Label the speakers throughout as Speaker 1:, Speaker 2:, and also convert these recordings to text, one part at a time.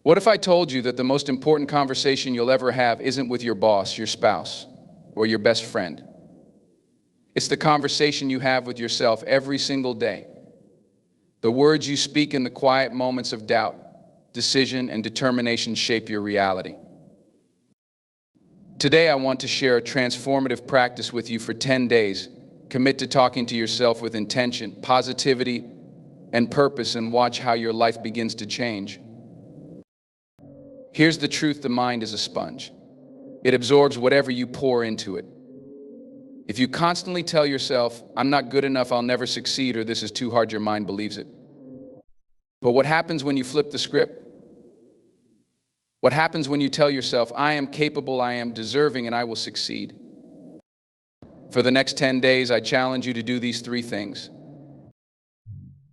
Speaker 1: What if I told you that the most important conversation you'll ever have isn't with your boss, your spouse, or your best friend? It's the conversation you have with yourself every single day. The words you speak in the quiet moments of doubt, decision, and determination shape your reality. Today, I want to share a transformative practice with you for 10 days. Commit to talking to yourself with intention, positivity, and purpose, and watch how your life begins to change. Here's the truth: the mind is a sponge. It absorbs whatever you pour into it. If you constantly tell yourself, "I'm not good enough, I'll never succeed," or "this is too hard," your mind believes it. But what happens when you flip the script? What happens when you tell yourself, "I am capable, I am deserving, and I will succeed"? For the next 10 days, I challenge you to do these 3 things.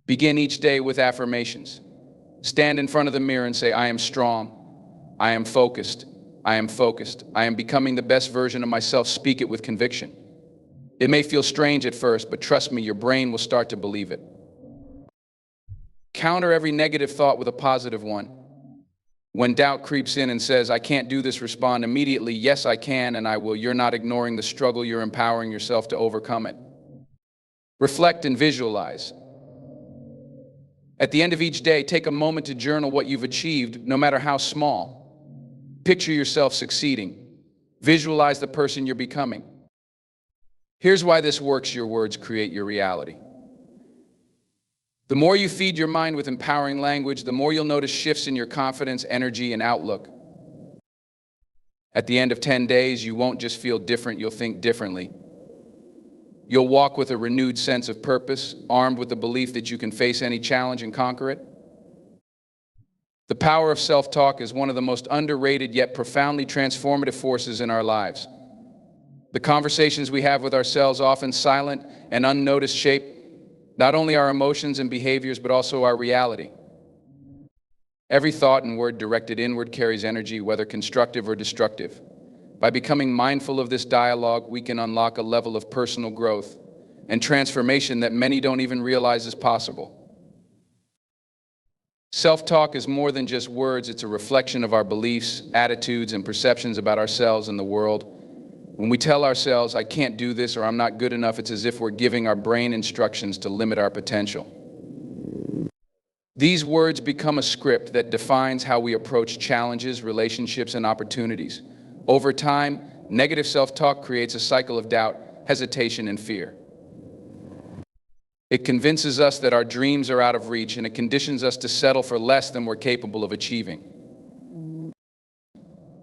Speaker 1: Begin each day with affirmations. Stand in front of the mirror and say, "I am strong. I am focused. I am focused. I am becoming the best version of myself." Speak it with conviction. It may feel strange at first, but trust me, your brain will start to believe it. Counter every negative thought with a positive one. When doubt creeps in and says, "I can't do this," respond immediately, "Yes, I can, and I will." You're not ignoring the struggle, you're empowering yourself to overcome it. Reflect and visualize. At the end of each day, take a moment to journal what you've achieved, no matter how small. Picture yourself succeeding. Visualize the person you're becoming. Here's why this works: your words create your reality. The more you feed your mind with empowering language, the more you'll notice shifts in your confidence, energy, and outlook. At the end of 10 days, you won't just feel different, you'll think differently. You'll walk with a renewed sense of purpose, armed with the belief that you can face any challenge and conquer it. The power of self-talk is one of the most underrated yet profoundly transformative forces in our lives. The conversations we have with ourselves, often silent and unnoticed, shape not only our emotions and behaviors, but also our reality. Every thought and word directed inward carries energy, whether constructive or destructive. By becoming mindful of this dialogue, we can unlock a level of personal growth and transformation that many don't even realize is possible. Self-talk is more than just words. It's a reflection of our beliefs, attitudes, and perceptions about ourselves and the world. When we tell ourselves, "I can't do this," or "I'm not good enough," it's as if we're giving our brain instructions to limit our potential. These words become a script that defines how we approach challenges, relationships, and opportunities. Over time, negative self-talk creates a cycle of doubt, hesitation, and fear. It convinces us that our dreams are out of reach, and it conditions us to settle for less than we're capable of achieving.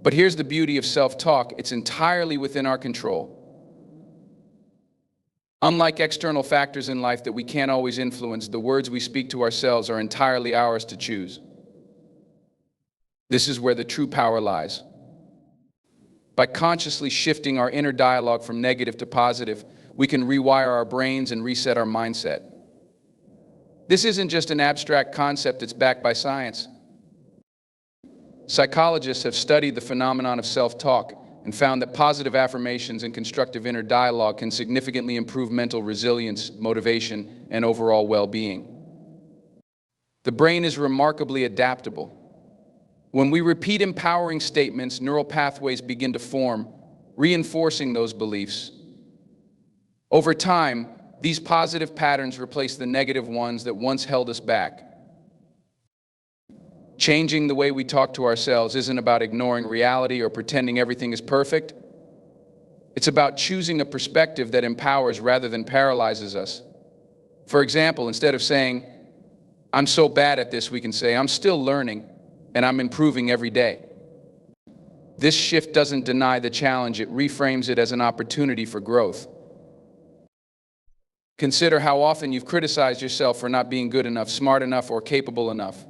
Speaker 1: But here's the beauty of self-talk: it's entirely within our control. Unlike external factors in life that we can't always influence, the words we speak to ourselves are entirely ours to choose. This is where the true power lies. By consciously shifting our inner dialogue from negative to positive, we can rewire our brains and reset our mindset. This isn't just an abstract concept, it's backed by science. Psychologists have studied the phenomenon of self-talk and found that positive affirmations and constructive inner dialogue can significantly improve mental resilience, motivation, and overall well-being. The brain is remarkably adaptable. When we repeat empowering statements, neural pathways begin to form, reinforcing those beliefs. Over time, these positive patterns replace the negative ones that once held us back. Changing the way we talk to ourselves isn't about ignoring reality or pretending everything is perfect. It's about choosing a perspective that empowers rather than paralyzes us. For example, instead of saying, "I'm so bad at this," we can say, "I'm still learning and I'm improving every day." This shift doesn't deny the challenge, it reframes it as an opportunity for growth. Consider how often you've criticized yourself for not being good enough, smart enough, or capable enough.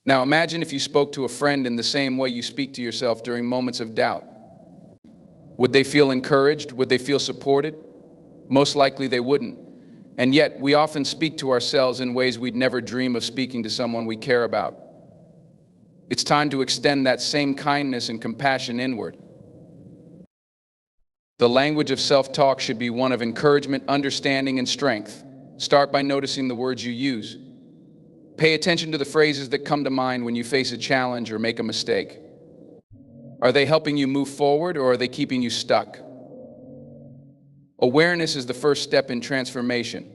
Speaker 1: Now imagine if you spoke to a friend in the same way you speak to yourself during moments of doubt. Would they feel encouraged? Would they feel supported? Most likely they wouldn't. And yet, we often speak to ourselves in ways we'd never dream of speaking to someone we care about. It's time to extend that same kindness and compassion inward. The language of self-talk should be one of encouragement, understanding, and strength. Start by noticing the words you use. Pay attention to the phrases that come to mind when you face a challenge or make a mistake. Are they helping you move forward, or are they keeping you stuck? Awareness is the first step in transformation.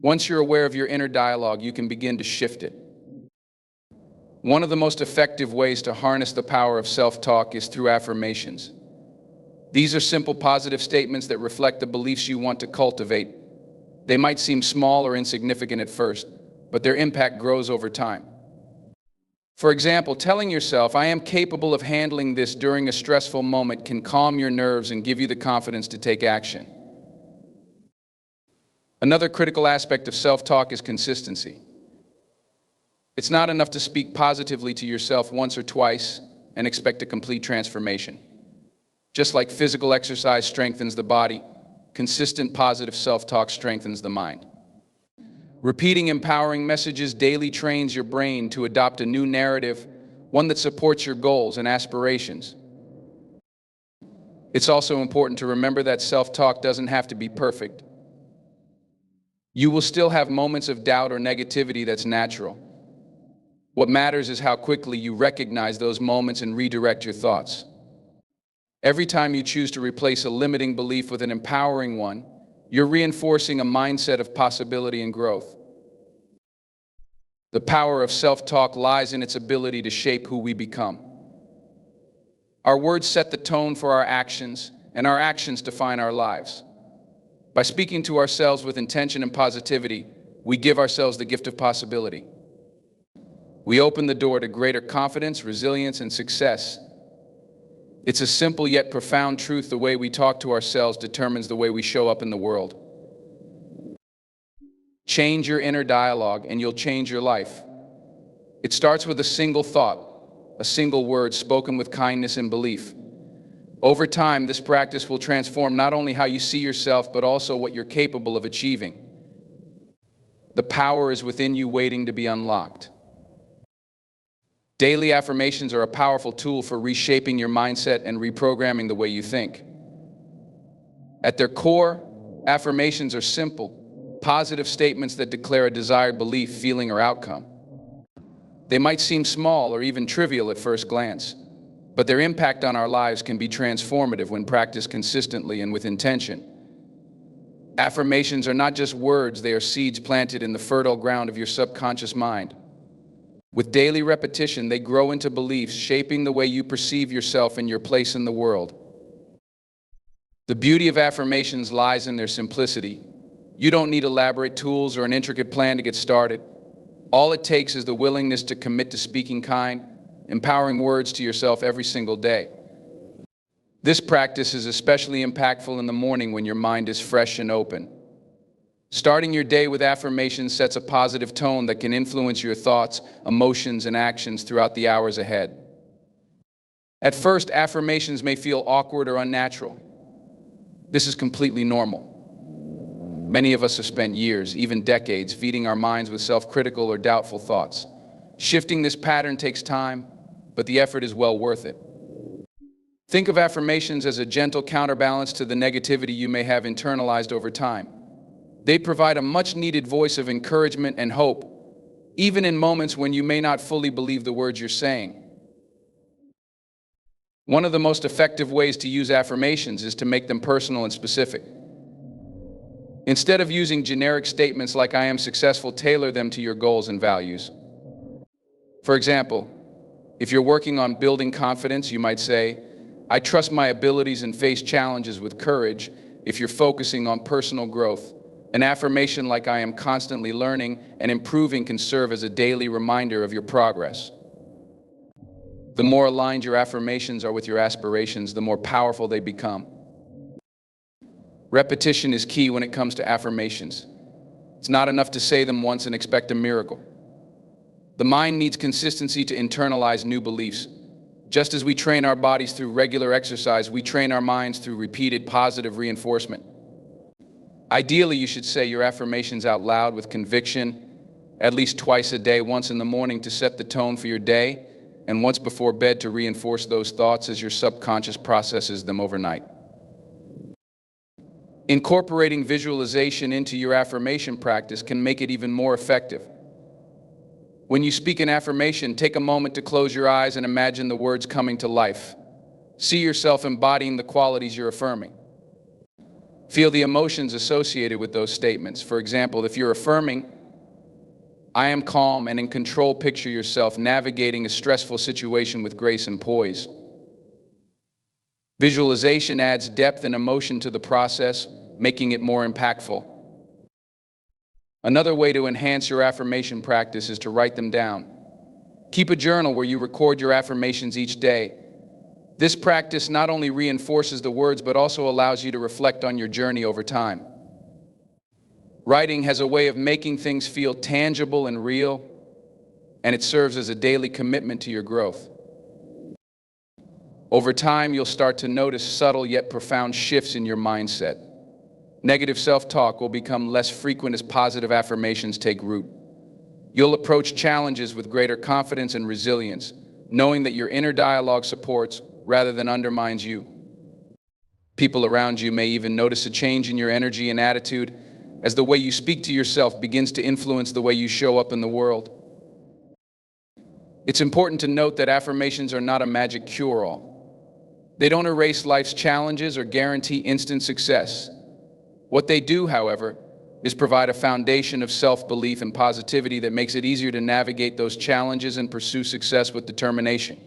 Speaker 1: Once you're aware of your inner dialogue, you can begin to shift it. One of the most effective ways to harness the power of self-talk is through affirmations. These are simple positive statements that reflect the beliefs you want to cultivate. They might seem small or insignificant at first, but their impact grows over time. For example, telling yourself, "I am capable of handling this during a stressful moment," can calm your nerves and give you the confidence to take action. Another critical aspect of self-talk is consistency. It's not enough to speak positively to yourself once or twice and expect a complete transformation. Just like physical exercise strengthens the body, consistent positive self-talk strengthens the mind. Repeating empowering messages daily trains your brain to adopt a new narrative, one that supports your goals and aspirations. It's also important to remember that self-talk doesn't have to be perfect. You will still have moments of doubt or negativity. That's natural. What matters is how quickly you recognize those moments and redirect your thoughts. Every time you choose to replace a limiting belief with an empowering one, you're reinforcing a mindset of possibility and growth. The power of self-talk lies in its ability to shape who we become. Our words set the tone for our actions, and our actions define our lives. By speaking to ourselves with intention and positivity, we give ourselves the gift of possibility. We open the door to greater confidence, resilience, and success. It's a simple yet profound truth: the way we talk to ourselves determines the way we show up in the world. Change your inner dialogue and you'll change your life. It starts with a single thought, a single word spoken with kindness and belief. Over time, this practice will transform not only how you see yourself, but also what you're capable of achieving. The power is within you, waiting to be unlocked. Daily affirmations are a powerful tool for reshaping your mindset and reprogramming the way you think. At their core, affirmations are simple, positive statements that declare a desired belief, feeling, or outcome. They might seem small or even trivial at first glance, but their impact on our lives can be transformative when practiced consistently and with intention. Affirmations are not just words, they are seeds planted in the fertile ground of your subconscious mind. With daily repetition, they grow into beliefs, shaping the way you perceive yourself and your place in the world. The beauty of affirmations lies in their simplicity. You don't need elaborate tools or an intricate plan to get started. All it takes is the willingness to commit to speaking kind, empowering words to yourself every single day. This practice is especially impactful in the morning when your mind is fresh and open. Starting your day with affirmations sets a positive tone that can influence your thoughts, emotions, and actions throughout the hours ahead. At first, affirmations may feel awkward or unnatural. This is completely normal. Many of us have spent years, even decades, feeding our minds with self-critical or doubtful thoughts. Shifting this pattern takes time, but the effort is well worth it. Think of affirmations as a gentle counterbalance to the negativity you may have internalized over time. They provide a much-needed voice of encouragement and hope, even in moments when you may not fully believe the words you're saying. One of the most effective ways to use affirmations is to make them personal and specific. Instead of using generic statements like "I am successful," tailor them to your goals and values. For example, if you're working on building confidence, you might say, "I trust my abilities and face challenges with courage." If you're focusing on personal growth, an affirmation like "I am constantly learning and improving" can serve as a daily reminder of your progress. The more aligned your affirmations are with your aspirations, the more powerful they become. Repetition is key when it comes to affirmations. It's not enough to say them once and expect a miracle. The mind needs consistency to internalize new beliefs. Just as we train our bodies through regular exercise, we train our minds through repeated positive reinforcement. Ideally, you should say your affirmations out loud with conviction, at least twice a day, once in the morning to set the tone for your day, and once before bed to reinforce those thoughts as your subconscious processes them overnight. Incorporating visualization into your affirmation practice can make it even more effective. When you speak an affirmation, take a moment to close your eyes and imagine the words coming to life. See yourself embodying the qualities you're affirming. Feel the emotions associated with those statements. For example, if you're affirming, "I am calm and in control," picture yourself navigating a stressful situation with grace and poise. Visualization adds depth and emotion to the process, making it more impactful. Another way to enhance your affirmation practice is to write them down. Keep a journal where you record your affirmations each day. This practice not only reinforces the words, but also allows you to reflect on your journey over time. Writing has a way of making things feel tangible and real, and it serves as a daily commitment to your growth. Over time, you'll start to notice subtle yet profound shifts in your mindset. Negative self-talk will become less frequent as positive affirmations take root. You'll approach challenges with greater confidence and resilience, knowing that your inner dialogue supports rather than undermines you. People around you may even notice a change in your energy and attitude as the way you speak to yourself begins to influence the way you show up in the world. It's important to note that affirmations are not a magic cure-all. They don't erase life's challenges or guarantee instant success. What they do, however, is provide a foundation of self-belief and positivity that makes it easier to navigate those challenges and pursue success with determination.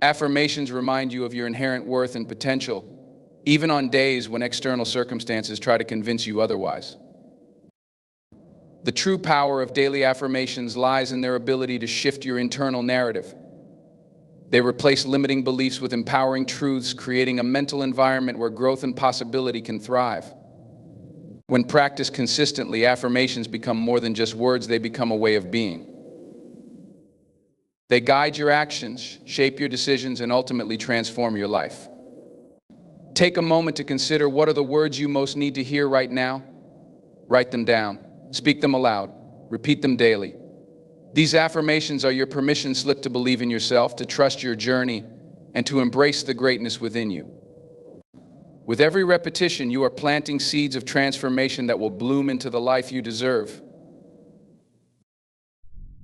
Speaker 1: Affirmations remind you of your inherent worth and potential, even on days when external circumstances try to convince you otherwise. The true power of daily affirmations lies in their ability to shift your internal narrative. They replace limiting beliefs with empowering truths, creating a mental environment where growth and possibility can thrive. When practiced consistently, affirmations become more than just words, they become a way of being. They guide your actions, shape your decisions, and ultimately transform your life. Take a moment to consider, what are the words you most need to hear right now? Write them down, speak them aloud, repeat them daily. These affirmations are your permission slip to believe in yourself, to trust your journey, and to embrace the greatness within you. With every repetition, you are planting seeds of transformation that will bloom into the life you deserve.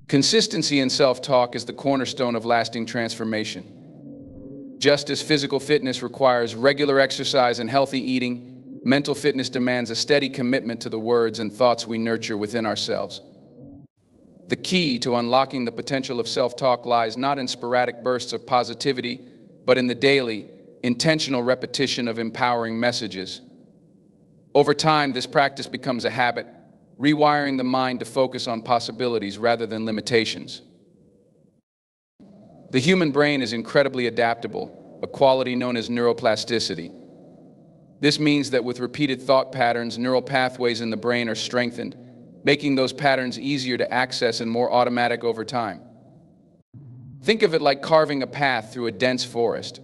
Speaker 1: Consistency in self-talk is the cornerstone of lasting transformation. Just as physical fitness requires regular exercise and healthy eating, mental fitness demands a steady commitment to the words and thoughts we nurture within ourselves. The key to unlocking the potential of self-talk lies not in sporadic bursts of positivity, but in the daily, intentional repetition of empowering messages. Over time, this practice becomes a habit, rewiring the mind to focus on possibilities rather than limitations. The human brain is incredibly adaptable, a quality known as neuroplasticity. This means that with repeated thought patterns, neural pathways in the brain are strengthened, making those patterns easier to access and more automatic over time. Think of it like carving a path through a dense forest.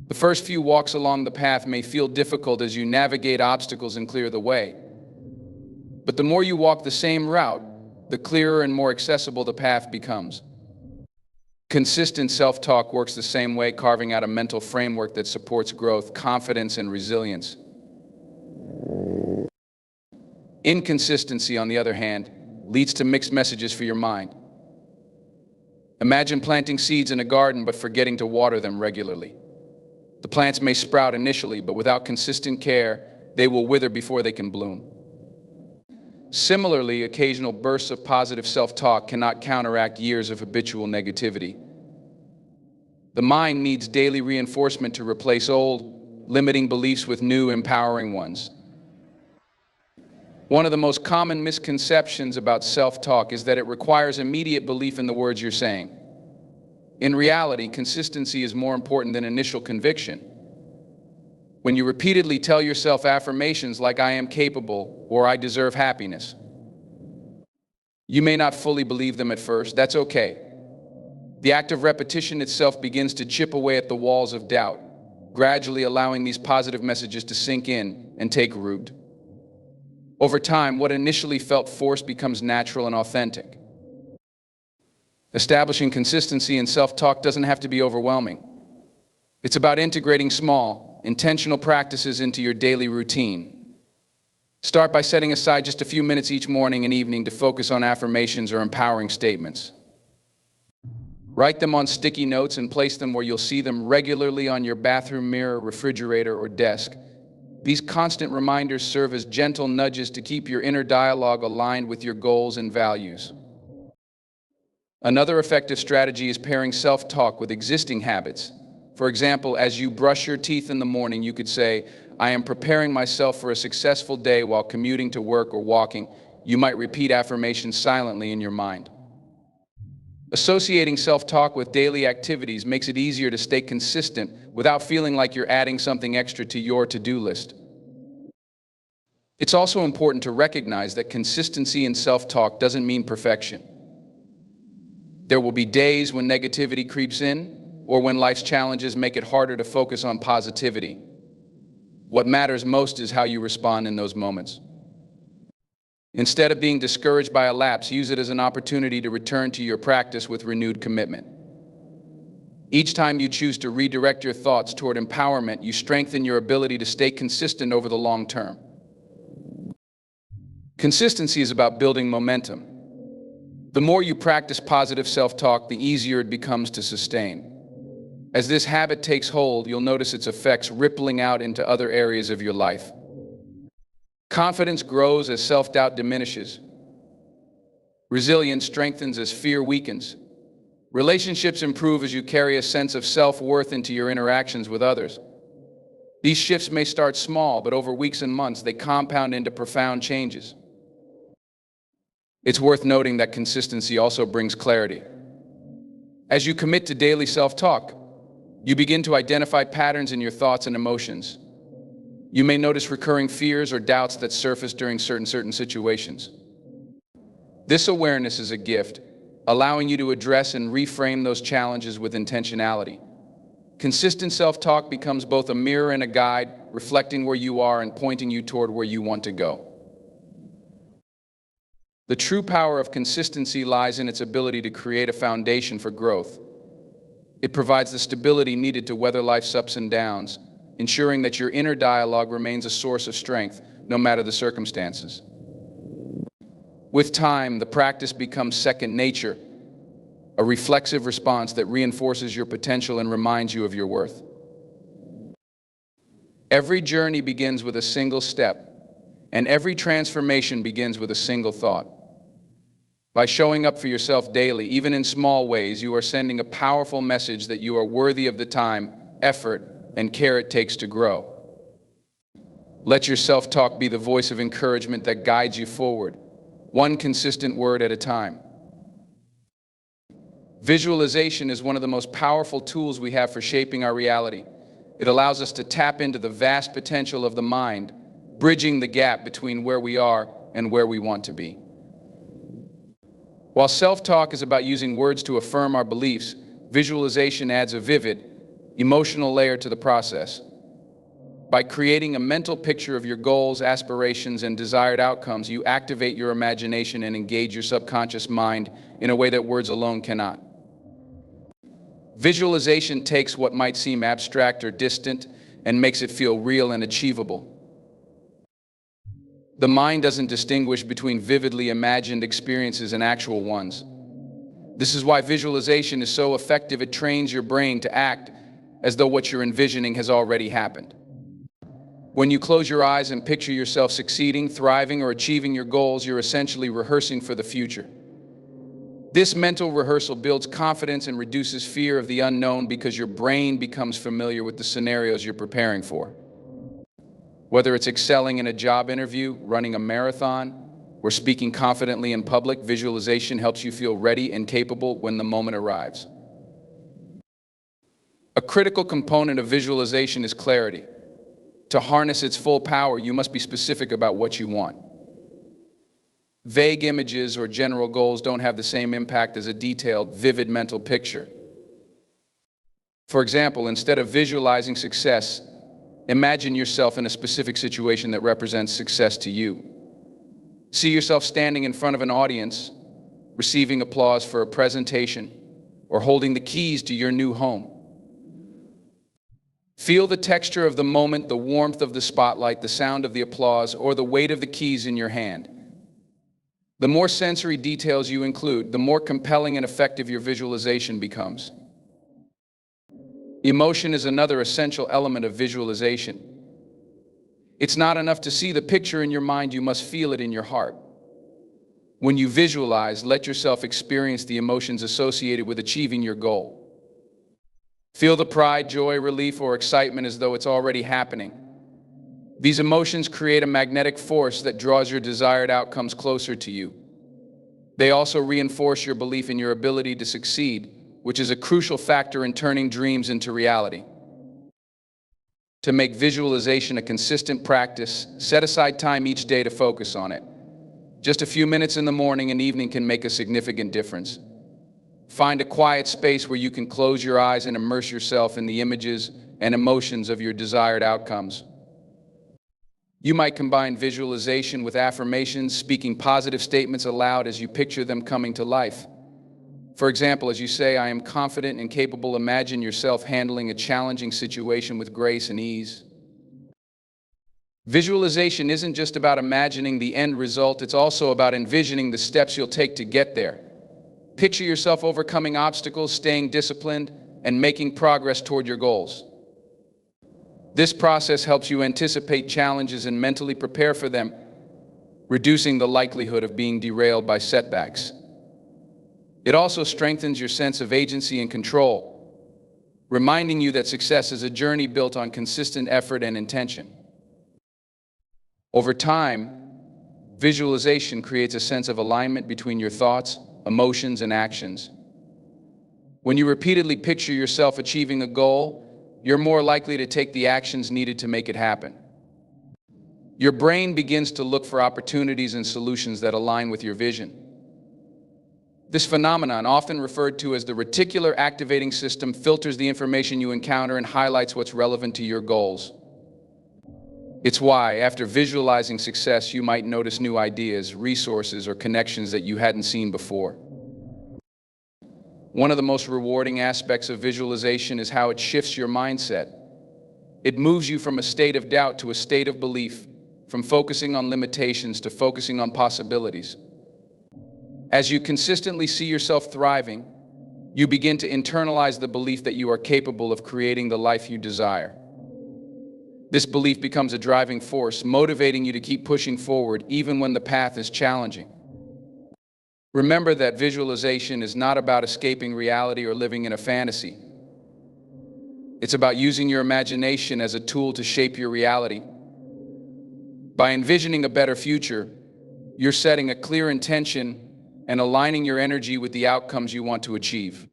Speaker 1: The first few walks along the path may feel difficult as you navigate obstacles and clear the way. But the more you walk the same route, the clearer and more accessible the path becomes. Consistent self-talk works the same way, carving out a mental framework that supports growth, confidence, and resilience. Inconsistency, on the other hand, leads to mixed messages for your mind. Imagine planting seeds in a garden but forgetting to water them regularly. The plants may sprout initially, but without consistent care, they will wither before they can bloom. Similarly, occasional bursts of positive self-talk cannot counteract years of habitual negativity. The mind needs daily reinforcement to replace old, limiting beliefs with new, empowering ones. One of the most common misconceptions about self-talk is that it requires immediate belief in the words you're saying. In reality, consistency is more important than initial conviction. When you repeatedly tell yourself affirmations like "I am capable" or "I deserve happiness," you may not fully believe them at first. That's okay. The act of repetition itself begins to chip away at the walls of doubt, gradually allowing these positive messages to sink in and take root. Over time, what initially felt forced becomes natural and authentic. Establishing consistency in self-talk doesn't have to be overwhelming. It's about integrating small, intentional practices into your daily routine. Start by setting aside just a few minutes each morning and evening to focus on affirmations or empowering statements. Write them on sticky notes and place them where you'll see them regularly on your bathroom mirror, refrigerator, or desk. These constant reminders serve as gentle nudges to keep your inner dialogue aligned with your goals and values. Another effective strategy is pairing self-talk with existing habits. For example, as you brush your teeth in the morning, you could say, "I am preparing myself for a successful day while commuting to work or walking." You might repeat affirmations silently in your mind. Associating self-talk with daily activities makes it easier to stay consistent without feeling like you're adding something extra to your to-do list. It's also important to recognize that consistency in self-talk doesn't mean perfection. There will be days when negativity creeps in, or when life's challenges make it harder to focus on positivity. What matters most is how you respond in those moments. Instead of being discouraged by a lapse, use it as an opportunity to return to your practice with renewed commitment. Each time you choose to redirect your thoughts toward empowerment, you strengthen your ability to stay consistent over the long term. Consistency is about building momentum. The more you practice positive self-talk, the easier it becomes to sustain. As this habit takes hold, you'll notice its effects rippling out into other areas of your life. Confidence grows as self-doubt diminishes. Resilience strengthens as fear weakens. Relationships improve as you carry a sense of self-worth into your interactions with others. These shifts may start small, but over weeks and months, they compound into profound changes. It's worth noting that consistency also brings clarity. As you commit to daily self-talk, you begin to identify patterns in your thoughts and emotions. You may notice recurring fears or doubts that surface during certain situations. This awareness is a gift, allowing you to address and reframe those challenges with intentionality. Consistent self-talk becomes both a mirror and a guide, reflecting where you are and pointing you toward where you want to go. The true power of consistency lies in its ability to create a foundation for growth. It provides the stability needed to weather life's ups and downs, ensuring that your inner dialogue remains a source of strength, no matter the circumstances. With time, the practice becomes second nature, a reflexive response that reinforces your potential and reminds you of your worth. Every journey begins with a single step, and every transformation begins with a single thought. By showing up for yourself daily, even in small ways, you are sending a powerful message that you are worthy of the time, effort, and care it takes to grow. Let your self-talk be the voice of encouragement that guides you forward, one consistent word at a time. Visualization is one of the most powerful tools we have for shaping our reality. It allows us to tap into the vast potential of the mind, bridging the gap between where we are and where we want to be. While self-talk is about using words to affirm our beliefs, visualization adds a vivid, emotional layer to the process. By creating a mental picture of your goals, aspirations, and desired outcomes, you activate your imagination and engage your subconscious mind in a way that words alone cannot. Visualization takes what might seem abstract or distant and makes it feel real and achievable. The mind doesn't distinguish between vividly imagined experiences and actual ones. This is why visualization is so effective. It trains your brain to act as though what you're envisioning has already happened. When you close your eyes and picture yourself succeeding, thriving, or achieving your goals, you're essentially rehearsing for the future. This mental rehearsal builds confidence and reduces fear of the unknown because your brain becomes familiar with the scenarios you're preparing for. Whether it's excelling in a job interview, running a marathon, or speaking confidently in public, visualization helps you feel ready and capable when the moment arrives. A critical component of visualization is clarity. To harness its full power, you must be specific about what you want. Vague images or general goals don't have the same impact as a detailed, vivid mental picture. For example, instead of visualizing success, imagine yourself in a specific situation that represents success to you. See yourself standing in front of an audience, receiving applause for a presentation, or holding the keys to your new home. Feel the texture of the moment, the warmth of the spotlight, the sound of the applause, or the weight of the keys in your hand. The more sensory details you include, the more compelling and effective your visualization becomes. Emotion is another essential element of visualization. It's not enough to see the picture in your mind, you must feel it in your heart. When you visualize, let yourself experience the emotions associated with achieving your goal. Feel the pride, joy, relief, or excitement as though it's already happening. These emotions create a magnetic force that draws your desired outcomes closer to you. They also reinforce your belief in your ability to succeed, which is a crucial factor in turning dreams into reality. To make visualization a consistent practice, set aside time each day to focus on it. Just a few minutes in the morning and evening can make a significant difference. Find a quiet space where you can close your eyes and immerse yourself in the images and emotions of your desired outcomes. You might combine visualization with affirmations, speaking positive statements aloud as you picture them coming to life. For example, as you say, "I am confident and capable," imagine yourself handling a challenging situation with grace and ease. Visualization isn't just about imagining the end result, it's also about envisioning the steps you'll take to get there. Picture yourself overcoming obstacles, staying disciplined, and making progress toward your goals. This process helps you anticipate challenges and mentally prepare for them, reducing the likelihood of being derailed by setbacks. It also strengthens your sense of agency and control, reminding you that success is a journey built on consistent effort and intention. Over time, visualization creates a sense of alignment between your thoughts, emotions, and actions. When you repeatedly picture yourself achieving a goal, you're more likely to take the actions needed to make it happen. Your brain begins to look for opportunities and solutions that align with your vision. This phenomenon, often referred to as the reticular activating system, filters the information you encounter and highlights what's relevant to your goals. It's why, after visualizing success, you might notice new ideas, resources, or connections that you hadn't seen before. One of the most rewarding aspects of visualization is how it shifts your mindset. It moves you from a state of doubt to a state of belief, from focusing on limitations to focusing on possibilities. As you consistently see yourself thriving, you begin to internalize the belief that you are capable of creating the life you desire. This belief becomes a driving force, motivating you to keep pushing forward even when the path is challenging. Remember that visualization is not about escaping reality or living in a fantasy. It's about using your imagination as a tool to shape your reality. By envisioning a better future, you're setting a clear intention and aligning your energy with the outcomes you want to achieve.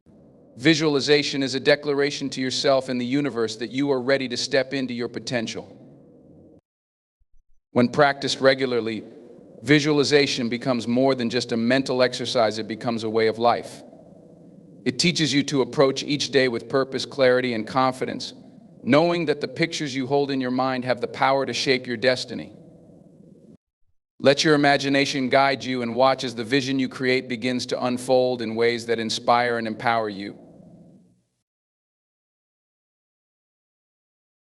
Speaker 1: Visualization is a declaration to yourself and the universe that you are ready to step into your potential. When practiced regularly, visualization becomes more than just a mental exercise, it becomes a way of life. It teaches you to approach each day with purpose, clarity, and confidence, knowing that the pictures you hold in your mind have the power to shape your destiny. Let your imagination guide you and watch as the vision you create begins to unfold in ways that inspire and empower you.